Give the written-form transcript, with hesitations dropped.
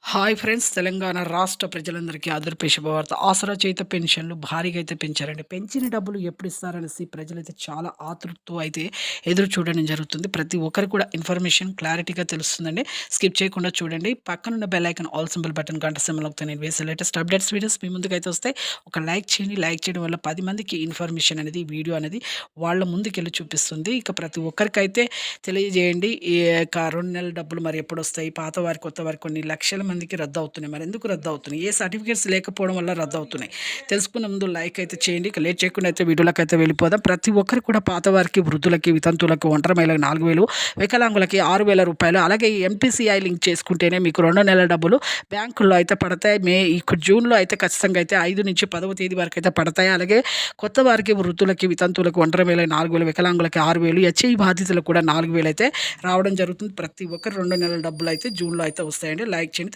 Hi friends! Telangana రాష్ట్ర ప్రజలందరికీ అదృపే శుభవార్త. ఆసరా చేయుత పెన్షన్‌లు భారీగా అయితే పెంచారండి. పెంచిన డబ్బులు ఎప్పుడు ఇస్తారనేసి ప్రజలైతే చాలా ఆతృతతో అయితే ఎదురు చూడడం జరుగుతుంది. ప్రతి ఒక్కరికి కూడా ఇన్ఫర్మేషన్ క్లారిటీగా తెలుస్తుందండి. స్కిప్ చేయకుండా చూడండి. పక్కనున్న bell icon all symbol button గంట సింబల్ నొక్కితే నేను వేసే లేటెస్ట్ అప్డేట్స్ వీడియోస్ మీ ముందుకైతే వస్తాయి. ఒక లైక్ చేయండి. లైక్ చేయడం వల్ల 10 మందికి ఇన్ఫర్మేషన్ అనేది వీడియో అనేది వాళ్ళ ముందుకెళ్ళి చూపిస్తుంది. ఇక ప్రతి ఒక్కరికైతే తెలియజేయండి. ఈ యొక్క 2 నెలల డబ్బులు మరి ఎప్పుడొస్తాయి? పాత వారి, కొత్త వారి కొన్ని లక్షల మందికి రద్దవుతున్నాయి. మరి ఎందుకు రద్దవుతున్నాయి? ఏ సర్టిఫికేట్స్ లేకపోవడం వల్ల రద్దవుతున్నాయి? తెలుసుకునే ముందు లైక్ అయితే చేయండి. ఇక లేట్ చేయకుండా అయితే వీడియోలకైతే వెళ్ళిపోదాం. ప్రతి ఒక్కరికి కూడా పాత వారికి, వృద్ధులకి, వితంతువులకు, ఒంటరి మహిళలకు 4,000, వికలాంగులకి 6,000 రూపాయలు. అలాగే ఈ ఎంపీసీఐ లింక్ చేసుకుంటేనే మీకు 2 నెలల డబ్బులు బ్యాంకుల్లో అయితే పడతాయి. జూన్‌లో అయితే ఖచ్చితంగా అయితే 5 నుంచి 10వ తేదీ వరకు అయితే పడతాయి. అలాగే కొత్త వారికి, వృద్ధులకి, వితంతువులకు, ఒంటరి మహిళలకు 4,000, వికలాంగులకి 6,000, హెచ్ఐవి బాధితులకు కూడా 4,000 అయితే రావడం జరుగుతుంది. ప్రతి ఒక్కరు 2 నెలల డబ్బులు అయితే జూన్‌లో అయితే వస్తాయండి. లైక్ చేయండి.